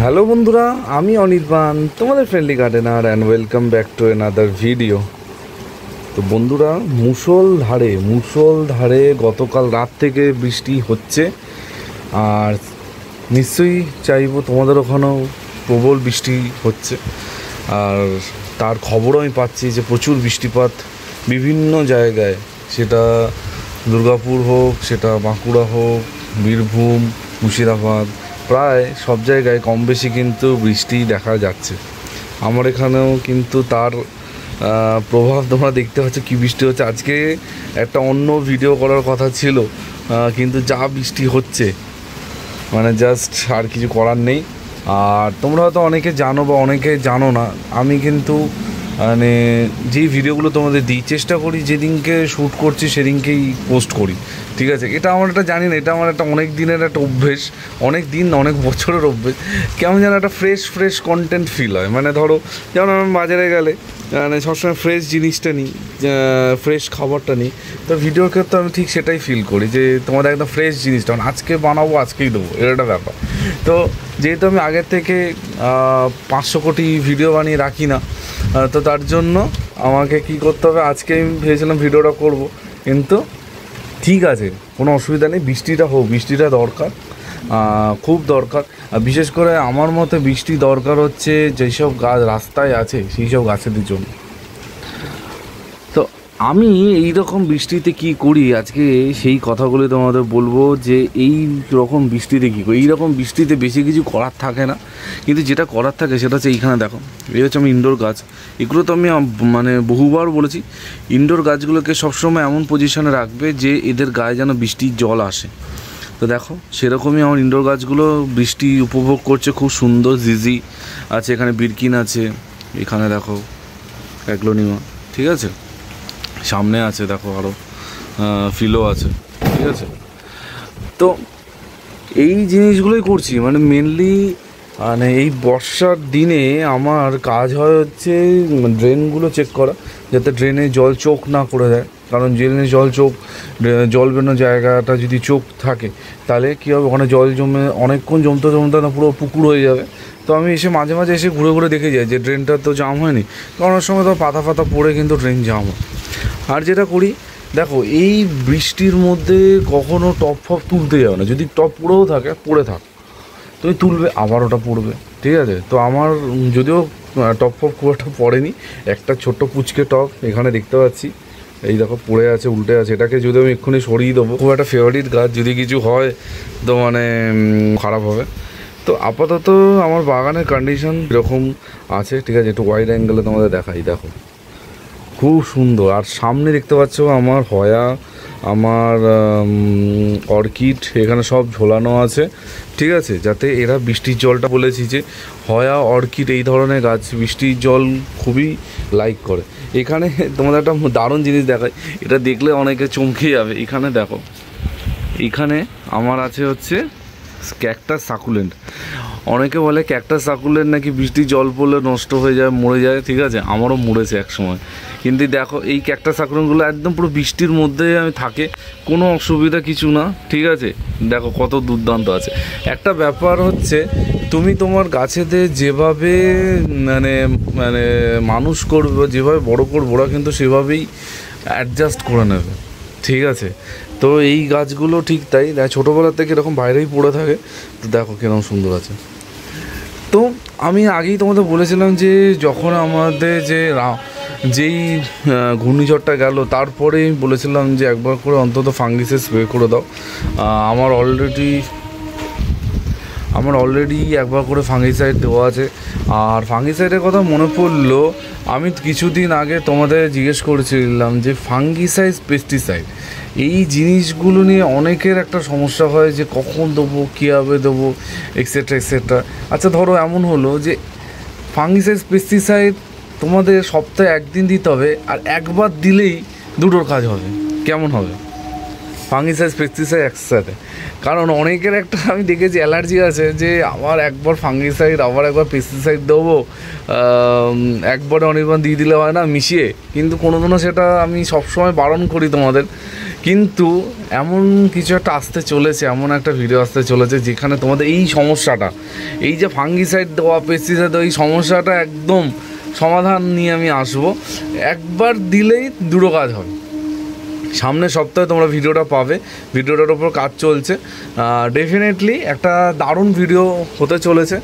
Hello বন্ধুরা, আমি অনির্বাণ, তোমাদের friendly gardener and welcome back to another video. তো বন্ধুরা, মুষলধারে গতকাল রাত থেকে বৃষ্টি হচ্ছে, আর নিশ্চয়ই চাইবো তোমাদের ওখানেও প্রবল বৃষ্টি হচ্ছে। আর তার খবরও আমি পাচ্ছি যে প্রচুর বৃষ্টিপাত বিভিন্ন জায়গায়, সেটা দুর্গাপুর হোক, সেটা বাঁকুড়া হোক, বীরভূম, মুর্শিদাবাদ, প্রায় সব জায়গায় কম বেশি কিন্তু বৃষ্টি দেখা যাচ্ছে। আমার এখানেও কিন্তু তার প্রভাব তোমরা দেখতে পাচ্ছ কী বৃষ্টি হচ্ছে। আজকে একটা অন্য ভিডিও করার কথা ছিল, কিন্তু যা বৃষ্টি হচ্ছে মানে জাস্ট আর কিছু করার নেই। আর তোমরা হয়তো অনেকে জানো বা অনেকে জানো না, আমি কিন্তু মানে যেই ভিডিওগুলো তোমাদের দিই চেষ্টা করি যেদিনকে শ্যুট করছি সেদিনকেই পোস্ট করি, ঠিক আছে? এটা আমার একটা জানি না, এটা আমার একটা অনেক দিনের একটা অভ্যেস, অনেক বছরের অভ্যেস। কেমন যেন একটা ফ্রেশ কন্টেন্ট ফিল হয়। মানে ধরো, যেমন আমি বাজারে গেলে মানে সবসময় ফ্রেশ জিনিসটা নিই, ফ্রেশ খাবারটা নিই, তো ভিডিওর ক্ষেত্রে আমি ঠিক সেটাই ফিল করি যে তোমাদের একদম ফ্রেশ জিনিসটা আজকে বানাবো, আজকেই দেবো, এর একটা ব্যাপার। তো যেহেতু আমি আগের থেকে 500 কোটি ভিডিও বানিয়ে রাখি না, তো তার জন্য আমাকে কি করতে হবে, আজকে আমি ভেবেছিলাম ভিডিওটা করব, কিন্তু ঠিক আছে, কোনো অসুবিধা নেই। বৃষ্টিটা হোক, বৃষ্টিটা দরকার, খুব দরকার। আর বিশেষ করে আমার মতে বৃষ্টি দরকার হচ্ছে যেসব গাছ রাস্তায় আছে সেই সব গাছেদের জন্য। তো আমি এই রকম বৃষ্টিতে কি করি আজকে সেই কথাগুলো তোমাদের বলবো, যে এই রকম বৃষ্টিতে কী করি। এই রকম বৃষ্টিতে বেশি কিছু করার থাকে না, কিন্তু যেটা করার থাকে সেটা হচ্ছে এইখানে দেখো, এই হচ্ছে আমি ইনডোর গাছ। এগুলো তো আমি মানে বহুবার বলেছি, ইনডোর গাছগুলোকে সবসময় এমন পজিশনে রাখবে যে এদের গায়ে যেন বৃষ্টির জল আসে। তো দেখো, সেরকমই আমার ইনডোর গাছগুলো বৃষ্টি উপভোগ করছে, খুব সুন্দর। জিজি আছে এখানে, বিরকিন আছে এখানে, দেখো অ্যাগ্লোনিমা, ঠিক আছে, সামনে আছে দেখো আরও ফিলো আছে, ঠিক আছে। তো এই জিনিসগুলোই করছি, মানে মেনলি মানে এই বর্ষার দিনে আমার কাজ হয় হচ্ছে ড্রেনগুলো চেক করা, যাতে ড্রেনে জল চোখ না করে দেয়। কারণ ড্রেনে জল বেরোনো জায়গাটা যদি চোখ থাকে তাহলে কী হবে, ওখানে জল জমে অনেকক্ষণ জমতে না পুরো পুকুর হয়ে যাবে। তো আমি মাঝে মাঝে এসে ঘুরে দেখে যাই যে ড্রেনটা তো জাম হয়নি, কারণ অনেক সময় তো পাতা পড়ে কিন্তু ড্রেন জাম হয়। আর যেটা করি, দেখো এই বৃষ্টির মধ্যে কখনো টপ তুলতে যাবে না। যদি টপ পড়েও থাকে, পড়ে থাক, তুমি তুলবে আবার ওটা পড়বে, ঠিক আছে? তো আমার যদিও টপ খুব একটা পড়েনি, একটা ছোট্ট পুচকে টপ এখানে দেখতে পাচ্ছি, এই দেখো পড়ে আছে, উল্টে আছে। এটাকে যদি আমি এক্ষুনি সরিয়ে দেবো, খুব একটা ফেভারিট গাছ, যদি কিছু হয় তো মানে খারাপ হবে। তো আপাতত আমার বাগানের কন্ডিশন এরকম আছে, ঠিক আছে? একটু ওয়াইড অ্যাঙ্গেলে তোমাদের দেখাই, দেখো খুব সুন্দর। আর সামনে দেখতে পাচ্ছ আমার হয়া, আমার অর্কিড এখানে সব ঝোলানো আছে, ঠিক আছে, যাতে এরা বৃষ্টির জলটা, বলেছি যে হয়া, অর্কিড এই ধরনের গাছ বৃষ্টির জল খুবই লাইক করে। এখানে তোমাদের একটা দারুণ জিনিস দেখায়, এটা দেখলে অনেকে চমকে যাবে। এখানে দেখো, এখানে আমার আছে হচ্ছে ক্যাকটাস সাকুলেন্ট। অনেকে বলে ক্যাকটাস সাকুলেন্ট নাকি বৃষ্টির জল পড়লে নষ্ট হয়ে যায়, মরে যায়, ঠিক আছে, আমারও মরেছে এক সময়। কিন্তু দেখো এই ক্যাকটাস সাকুলেন্টগুলো একদম পুরো বৃষ্টির মধ্যে আমি থাকে, কোনো অসুবিধা কিছু না, ঠিক আছে? দেখো কত দুর্দান্ত আছে। একটা ব্যাপার হচ্ছে, তুমি তোমার গাছেদের যেভাবে মানে মানে মানুষ করবে, যেভাবে বড় করবো, ওরা কিন্তু সেভাবেই অ্যাডজাস্ট করে নেবে, ঠিক আছে? তো এই গাছগুলো ঠিক তাই, ছোটোবেলার থেকে এরকম বাইরেই পড়ে থাকে। তো দেখো কিরকম সুন্দর আছে। তো আমি আগেই তোমাদের বলেছিলাম যে যখন আমাদের যেই ঘূর্ণিঝড়টা গেল, তারপরেই বলেছিলাম যে একবার করে অন্তত ফাঙ্গিসের স্প্রে করে দাও। আমার অলরেডি একবার করে ফাঙ্গিসাইড দেওয়া আছে। আর ফাঙ্গিসাইডের কথা মনে পড়লো, আমি কিছুদিন আগে তোমাদের জিজ্ঞেস করেছিলাম যে ফাঙ্গিসাইড, পেস্টিসাইড, এই জিনিসগুলো নিয়ে অনেকের একটা সমস্যা হয় যে কখন দেবো, কীভাবে দেবো, এক্সেট্রা। আচ্ছা ধরো এমন হলো যে ফাঙ্গিসাইড, পেস্টিসাইড তোমাদের সপ্তাহে একদিন দিতে হবে, আর একবার দিলেই দুটোর কাজ হবে, কেমন হবে? ফাঙ্গিসাইড, পেস্টিসাইড একসাথে। কারণ অনেকের একটা আমি দেখেছি অ্যালার্জি আছে, যে আমার একবার ফাঙ্গিসাইড আবার একবার পেস্টিসাইড দেবো, একবারে অনেকবার দিয়ে দিলে হয় না মিশিয়ে। কিন্তু কোনো সেটা আমি সবসময় বারণ করি তোমাদের, কিন্তু এমন কিছু একটা আসতে চলেছে, এমন একটা ভিডিও আসতে চলেছে যেখানে তোমাদের এই সমস্যাটা, এই যে ফাঙ্গিসাইড দেওয়া, পেস্টিসাইড দেওয়া, এই সমস্যাটা একদম সমাধান নিয়ে আমি আসবো। একবার দিলেই দুটো কাজ হবে। সামনের সপ্তাহে তোমরা ভিডিওটা পাবে, ভিডিওটার ওপর কাজ চলছে। ডেফিনেটলি একটা দারুণ ভিডিও হতে চলেছে।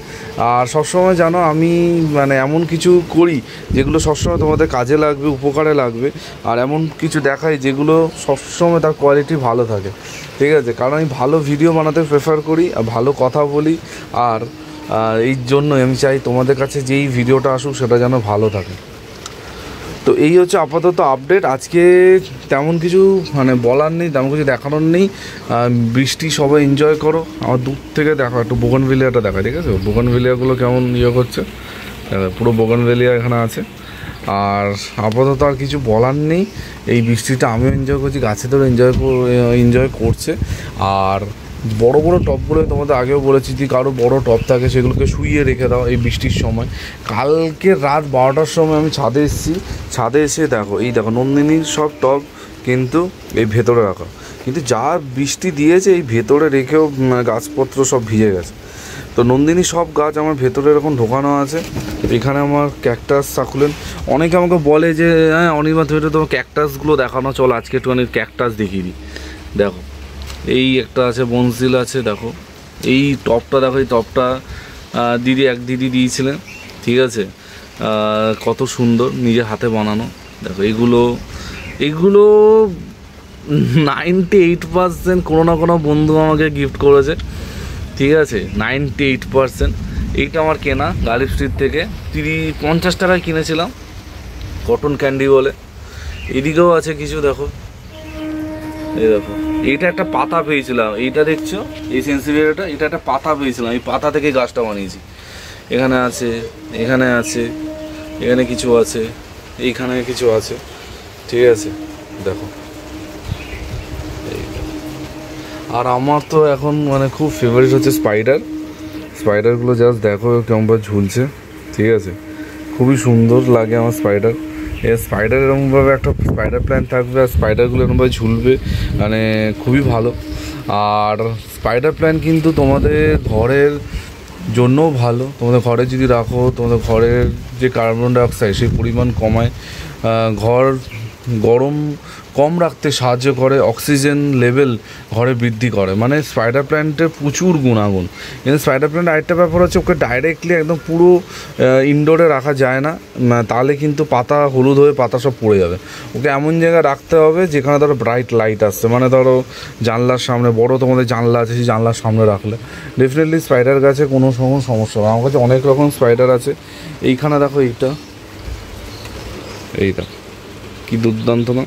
আর সবসময় জানো আমি মানে এমন কিছু করি যেগুলো সবসময় তোমাদের কাজে লাগবে, উপকারে লাগবে, আর এমন কিছু দেখাই যেগুলো সবসময় তার কোয়ালিটি ভালো থাকে, ঠিক আছে? কারণ আমি ভালো ভিডিও বানাতে প্রেফার করি আর ভালো কথা বলি, আর এই জন্যই আমি চাই তোমাদের কাছে যেই ভিডিওটা আসুক সেটা যেন ভালো থাকে। তো এই হচ্ছে আপাতত আপডেট। আজকে তেমন কিছু মানে বলার নেই, তেমন কিছু দেখানোর নেই। বৃষ্টি সবাই এনজয় করো। আমার দূর থেকে দেখো, একটু বোগানভেলিয়াটা দেখা, ঠিক আছে? বোগানভেলিয়াগুলো কেমন করছে, পুরো বোগানভেলিয়া এখানে আছে। আর আপাতত আর কিছু বলার নেই। এই বৃষ্টিটা আমিও এনজয় করছি, গাছেদেরও এনজয় করছে। আর বড় বড় টবগুলো তোমাদের আগেও বলেছি, যে কারো বড় টব থাকে সেগুলোকে শুইয়ে রেখে দাও এই বৃষ্টির সময়। কালকে রাত 12টার সময় আমি ছাদে এসেছি, ছাদে এসে দেখো এই দেখো নন্দিনীর সব টব কিন্তু এই ভেতরে রাখা, কিন্তু যা বৃষ্টি দিয়েছে এই ভেতরে রেখেও গাছপত্র সব ভিজে গেছে। তো নন্দিনী সব গাছ আমার ভেতরে এরকম ঢোকানো আছে। এখানে আমার ক্যাকটাস সাকুলেন, অনেকে আমাকে বলে যে হ্যাঁ অনির্বাণ ধরে তোমার ক্যাকটাসগুলো দেখানো, চল আজকে একটুখানি ক্যাকটাস দেখিয়ে দিই। দেখো এই একটা আছে, বনসিল আছে, দেখো এই টপটা, দেখো এই টপটা এক দিদি দিয়েছিলেন, ঠিক আছে? কত সুন্দর, নিজে হাতে বানানো। দেখো এগুলো 98% কোনো না কোনো বন্ধু আমাকে গিফট করেছে, ঠিক আছে? 98%। এইটা আমার কেনা গালিব স্ট্রিট থেকে 50 টাকায় কিনেছিলাম, কটন ক্যান্ডি বলে। এদিকেও আছে কিছু, দেখো এই দেখো এইটা একটা পাতা পেয়েছিলাম, এইটা দেখছো এই সেন্সিভিটিটা, এটা একটা পাতা পেয়েছিলাম, এই পাতা থেকে গাছটা বানিয়েছি। এখানে আছে, এখানে আছে, এখানে কিছু আছে, এইখানে কিছু আছে, ঠিক আছে? দেখো আর আমার তো এখন মানে খুব ফেভারিট হচ্ছে স্পাইডারগুলো জাস্ট দেখো কেমনভাবে ঝুলছে, ঠিক আছে? খুবই সুন্দর লাগে আমার স্পাইডার। স্পাইডার এরকমভাবে একটা স্পাইডার প্ল্যান থাকবে আর স্পাইডারগুলো এরকমভাবে ঝুলবে, মানে খুবই ভালো। আর স্পাইডার প্ল্যান কিন্তু তোমাদের ঘরের জন্যও ভালো। তোমাদের ঘরে যদি রাখো, তোমাদের ঘরের যে কার্বন ডাইঅক্সাইড সেই পরিমাণ কমায়, ঘর গরম কম রাখতে সাহায্য করে, অক্সিজেন লেভেল ঘরে বৃদ্ধি করে। মানে স্পাইডার প্ল্যান্টের প্রচুর গুণাগুণ। কিন্তু স্পাইডার প্ল্যান্ট আরেকটা ব্যাপার হচ্ছে, ওকে ডাইরেক্টলি একদম পুরো ইনডোরে রাখা যায় না, তাহলে কিন্তু পাতা হলুদ হয়ে পাতা সব পড়ে যাবে। ওকে এমন জায়গায় রাখতে হবে যেখানে ধরো ব্রাইট লাইট আসছে, মানে ধরো জানলার সামনে, বড় তোমাদের জানলা আছে, সেই জানলার সামনে রাখলে ডেফিনেটলি স্পাইডার গাছে কোনো সমস্যা হবে। আমার কাছে অনেক রকম স্পাইডার আছে। এইখানে দেখো এইটা কি দুর্দান্ত না!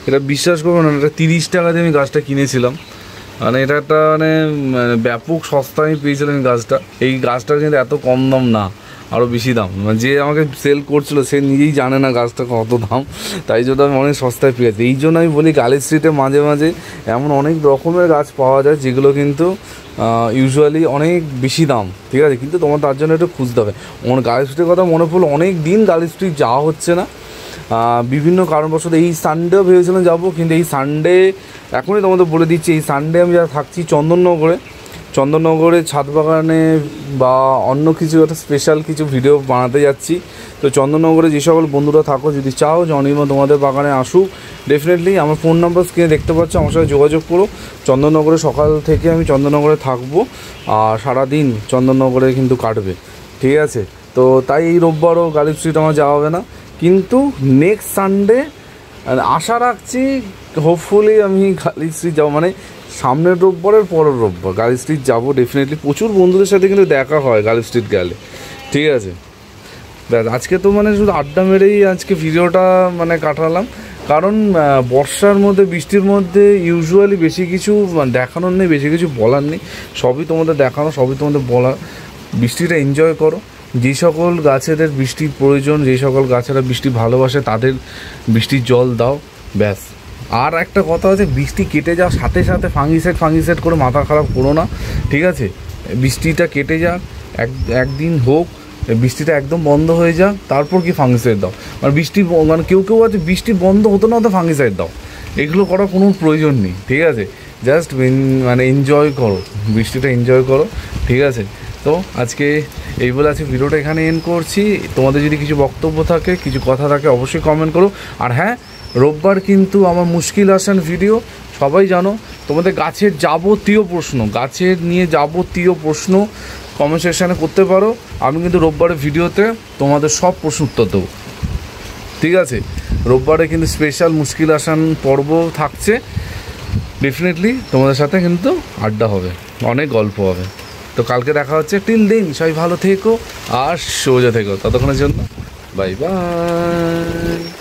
এটা বিশ্বাস করবো না, এটা 30 টাকা দিয়ে আমি গাছটা কিনেছিলাম। মানে এটা একটা মানে ব্যাপক সস্তা আমি পেয়েছিলাম এই গাছটা। এই গাছটার কিন্তু এত কম দাম না, আরও বেশি দাম। মানে যে আমাকে সেল করছিল সে নিজেই জানে না গাছটা কত দাম, তাই জন্য আমি অনেক সস্তায় পেয়েছি। এই জন্য আমি বলি গালি স্ট্রিটে মাঝে মাঝে এমন অনেক রকমের গাছ পাওয়া যায় যেগুলো কিন্তু ইউজুয়ালি অনেক বেশি দাম, ঠিক আছে? কিন্তু তোমার তার জন্য একটু খুঁজতে হবে। গালি স্ট্রিটের কথা মনে পড়লো, অনেক দিন গালি স্ট্রিট যাওয়া হচ্ছে না, বিভিন্ন কারণবশত। এই সানডেও ভেবেছিলাম যাবো, কিন্তু এই সানডে এখনই তোমাদের বলে দিচ্ছি, এই সানডে আমি যা থাকছি চন্দননগরে ছাদ বাগানে বা অন্য কিছু একটা স্পেশাল কিছু ভিডিও বানাতে যাচ্ছি। তো চন্দননগরে যে সকল বন্ধুরা থাকো, যদি চাও যে অনির্বাণ তোমাদের বাগানে আসুক, ডেফিনেটলি আমার ফোন নাম্বার স্ক্রিনে দেখতে পাচ্ছ, আমার সাথে যোগাযোগ করো। চন্দননগরে সকাল থেকে আমি চন্দননগরে থাকবো, আর সারাদিন চন্দননগরে কিন্তু কাটবে, ঠিক আছে? তো তাই এই রোববারও গালিব স্ট্রিট আমার যাওয়া হবে না, কিন্তু নেক্সট সানডে আশা রাখছি হোপফুলি আমি গালিব স্ট্রিট যাবো। মানে সামনের রোববারের পরের রোববার গালিব স্ট্রিট যাবো ডেফিনেটলি। প্রচুর বন্ধুদের সাথে কিন্তু দেখা হয় গালিব স্ট্রিট গেলে, ঠিক আছে? ব্যাস, আজকে তো মানে শুধু আড্ডা মেরেই আজকে ভিডিওটা মানে কাটালাম। কারণ বর্ষার মধ্যে, বৃষ্টির মধ্যে ইউজুয়ালি বেশি কিছু দেখানোর নেই, বেশি কিছু বলার নেই। সবই তোমাদের দেখানো, সবই তোমাদের বলার। বৃষ্টিটা এনজয় করো। যে সকল গাছেদের বৃষ্টির প্রয়োজন, যে সকল গাছেরা বৃষ্টি ভালোবাসে, তাদের বৃষ্টির জল দাও, ব্যাস। আর একটা কথা আছে, বৃষ্টি কেটে যাওয়ার সাথে সাথে ফাঙ্গিসাইড করে মাথা খারাপ করো না, ঠিক আছে? বৃষ্টিটা কেটে যাক, একদিন হোক, বৃষ্টিটা একদম বন্ধ হয়ে যাক, তারপর কি ফাঙ্গিসাইড দাও। মানে কেউ আছে বৃষ্টি বন্ধ হতো না হতো ফাঙ্গিসাইড দাও, এগুলো করার কোনো প্রয়োজন নেই, ঠিক আছে? জাস্ট মানে এনজয় করো, বৃষ্টিটা এনজয় করো, ঠিক আছে? তো আজকে এই বলে আজকে ভিডিওটা এখানে এন্ড করছি। তোমাদের যদি কিছু বক্তব্য থাকে, কিছু কথা থাকে, অবশ্যই কমেন্ট করো। আর হ্যাঁ, রোববার কিন্তু আমার মুশকিল আসান ভিডিও, সবাই জানো। তোমাদের গাছের নিয়ে যাবতীয় প্রশ্ন কমেন্ট সেকশানে করতে পারো। আমি কিন্তু রোববারের ভিডিওতে তোমাদের সব প্রশ্ন উত্তর দেবো, ঠিক আছে? রোববারে কিন্তু স্পেশাল মুশকিল আসান পর্ব থাকছে। ডেফিনেটলি তোমাদের সাথে কিন্তু আড্ডা হবে, অনেক গল্প হবে। তো কালকে দেখা হচ্ছে। টিল দিন সবাই ভালো থেকো আর সোজা থেকো। ততক্ষণের জন্য বাই বাই।